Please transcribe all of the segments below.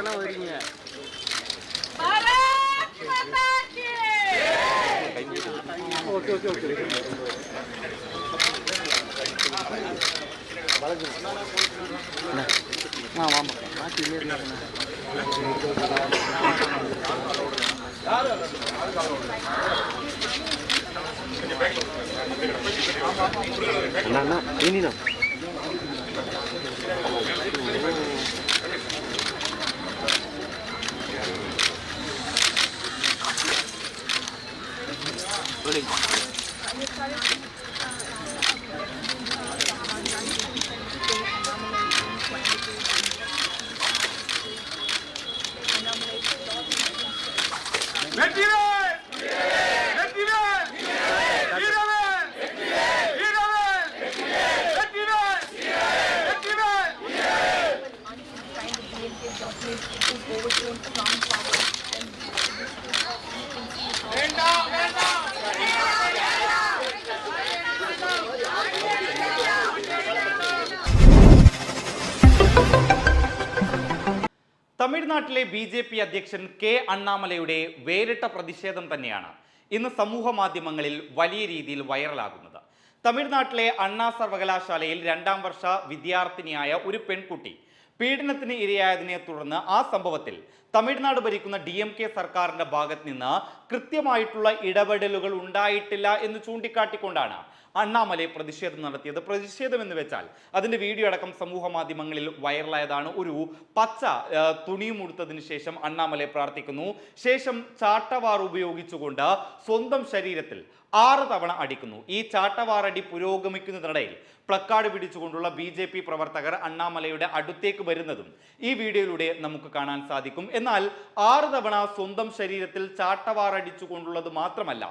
தானே வரீங்க? Okay okay okay வாமா மாற்றி அண்ணா இனிண்ணா തമിഴ്നാട്ടിലെ ബി.ജെ.പി. അധ്യക്ഷൻ കെ അണ്ണാമലയുടെ വേറിട്ട പ്രതിഷേധം തന്നെയാണ് ഇന്ന് സമൂഹ മാധ്യമങ്ങളിൽ വലിയ രീതിയിൽ വൈറലാകുന്നത്. തമിഴ്നാട്ടിലെ അണ്ണാ സർവകലാശാലയിൽ 2ാം വർഷ വിദ്യാർത്ഥിനിയായ ഒരു പെൺകുട്ടി പീഡനത്തിന് ഇരയായതിനെ തുടർന്ന് ആ സംഭവത്തിൽ തമിഴ്നാട് ഭരിക്കുന്ന DMK സർക്കാരിന്റെ ഭാഗത്ത് നിന്ന് കൃത്യമായിട്ടുള്ള ഇടപെടലുകൾ ഉണ്ടായിട്ടില്ല എന്ന് ചൂണ്ടിക്കാട്ടിക്കൊണ്ടാണ് അണ്ണാമലൈ പ്രതിഷേധം നടത്തിയത്. പ്രതിഷേധം എന്ന് വെച്ചാൽ അതിന്റെ വീഡിയോ അടക്കം സമൂഹ മാധ്യമങ്ങളിൽ വൈറലായതാണ്. ഒരു പച്ച തുണിയും ഉടുത്തതിന് ശേഷം അണ്ണാമലൈ പ്രാർത്ഥിക്കുന്നു. ശേഷം ചാട്ടവാർ ഉപയോഗിച്ചുകൊണ്ട് സ്വന്തം ശരീരത്തിൽ 6 തവണ അടിക്കുന്നു. ഈ ചാട്ടവാറടി പുരോഗമിക്കുന്നതിനിടയിൽ പ്ലക്കാർഡ് പിടിച്ചുകൊണ്ടുള്ള BJP പ്രവർത്തകർ അണ്ണാമലയുടെ അടുത്തേക്ക് വരുന്നതും ഈ വീഡിയോയിലൂടെ നമുക്ക് കാണാൻ സാധിക്കും. എന്നാൽ 6 തവണ സ്വന്തം ശരീരത്തിൽ ചാട്ടവാറടിച്ചുകൊണ്ടുള്ളത് മാത്രമല്ല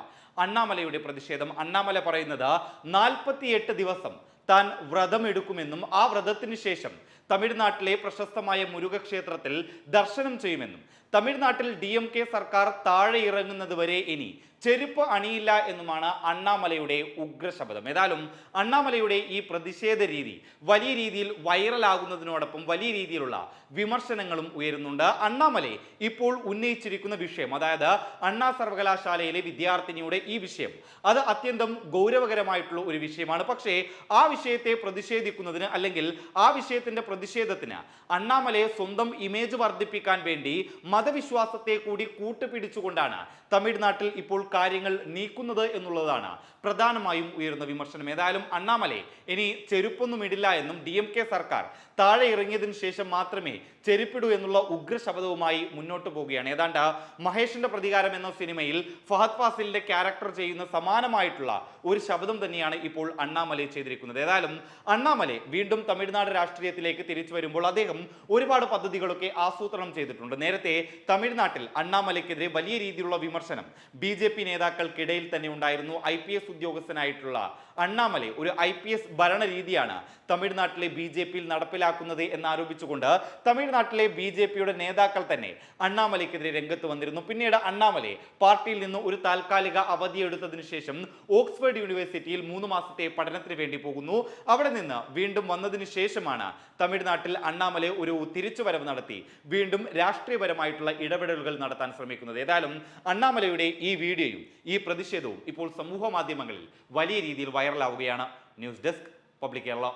അണ്ണാമലയുടെ പ്രതിഷേധം. അണ്ണാമല പറയുന്നത് 48 ദിവസം താൻ വ്രതമെടുക്കുമെന്നും ആ വ്രതത്തിന് ശേഷം തമിഴ്നാട്ടിലെ പ്രശസ്തമായ മുരുക ക്ഷേത്രത്തിൽ ദർശനം ചെയ്യുമെന്നും തമിഴ്നാട്ടിൽ DMK സർക്കാർ താഴെ ഇറങ്ങുന്നത് വരെ ഇനി ചെരുപ്പ് അണിയില്ല എന്നുമാണ് അണ്ണാമലയുടെ ഉഗ്രശബ്ദം. ഏതായാലും അണ്ണാമലയുടെ ഈ പ്രതിഷേധ രീതി വലിയ രീതിയിൽ വൈറലാകുന്നതിനോടൊപ്പം വലിയ രീതിയിലുള്ള വിമർശനങ്ങളും ഉയരുന്നുണ്ട്. അണ്ണാമലൈ ഇപ്പോൾ ഉന്നയിച്ചിരിക്കുന്ന വിഷയം, അതായത് അണ്ണാ സർവകലാശാലയിലെ വിദ്യാർത്ഥിനിയുടെ ഈ വിഷയം, അത് അത്യന്തം ഗൗരവകരമായിട്ടുള്ള ഒരു വിഷയമാണ്. പക്ഷേ ആ വിഷയത്തെ പ്രതിഷേധിക്കുന്നതിന് അല്ലെങ്കിൽ ആ വിഷയത്തിന്റെ പ്രതിഷേധത്തിന് അണ്ണാമലയെ സ്വന്തം ഇമേജ് വർദ്ധിപ്പിക്കാൻ വേണ്ടി മതവിശ്വാസത്തെ കൂടി കൂട്ടുപിടിച്ചുകൊണ്ടാണ് തമിഴ്നാട്ടിൽ ഇപ്പോൾ കാര്യങ്ങൾ നീക്കുന്നത് എന്നുള്ളതാണ് പ്രധാനമായും ഉയർന്ന വിമർശനം. ഏതായാലും അണ്ണാമലൈ ഇനി ചെരുപ്പൊന്നും ഇടില്ല എന്നും DMK സർക്കാർ താഴെ ഇറങ്ങിയതിനു ശേഷം മാത്രമേ ചെരുപ്പിടൂ എന്നുള്ള ഉഗ്രശബ്ദവുമായി മുന്നോട്ട് പോവുകയാണ്. ഏതാണ്ട് മഹേഷിന്റെ പ്രതികാരം എന്ന സിനിമയിൽ ഫഹദ് ഫാസിലിന്റെ ക്യാരക്ടർ ചെയ്യുന്ന സമാനമായിട്ടുള്ള ഒരു ശബ്ദം തന്നെയാണ് ഇപ്പോൾ അണ്ണാമലൈ ചെയ്തിരിക്കുന്നത്. ഏതായാലും അണ്ണാമലൈ വീണ്ടും തമിഴ്നാട് രാഷ്ട്രീയത്തിലേക്ക് തിരിച്ചു വരുമ്പോൾ അദ്ദേഹം ഒരുപാട് പദ്ധതികളൊക്കെ ആസൂത്രണം ചെയ്തിട്ടുണ്ട്. നേരത്തെ തമിഴ്നാട്ടിൽ അണ്ണാമലൈക്കെതിരെ വലിയ രീതിയിലുള്ള വിമർശനം BJP നേതാക്കൾക്കിടയിൽ തന്നെ ഉണ്ടായിരുന്നു. IPS ഉദ്യോഗസ്ഥനായിട്ടുള്ള അണ്ണാമലൈ ഒരു IPS ഭരണരീതിയാണ് തമിഴ്നാട്ടിലെ BJP-യിൽ നടപ്പിലാക്കുന്നത് എന്നാരോപിച്ചുകൊണ്ട് തമിഴ്നാട്ടിലെ BJP-യുടെ നേതാക്കൾ തന്നെ അണ്ണാമലൈക്കെതിരെ രംഗത്ത് വന്നിരുന്നു. പിന്നീട് അണ്ണാമലൈ പാർട്ടിയിൽ നിന്ന് ഒരു താൽക്കാലിക അവധി എടുത്തതിനു ശേഷം ഓക്സ്ഫോർഡ് യൂണിവേഴ്സിറ്റിയിൽ 3 മാസത്തെ പഠനത്തിന് വേണ്ടി പോകുന്നു. അവിടെ നിന്ന് വീണ്ടും വന്നതിന് ശേഷമാണ് തമിഴ്നാട്ടിൽ അണ്ണാമലൈ ഒരു തിരിച്ചുവരവ് നടത്തി വീണ്ടും രാഷ്ട്രീയപരമായിട്ടുള്ള ഇടപെടലുകൾ നടത്താൻ ശ്രമിക്കുന്നത്. ഏതായാലും അണ്ണാമലൈയുടെ ഈ വീഡിയോയും ഈ പ്രതിഷേധവും ഇപ്പോൾ സമൂഹ മാധ്യമങ്ങളിൽ വലിയ രീതിയിൽ വൈറലാവുകയാണ്. News desk public Kerala.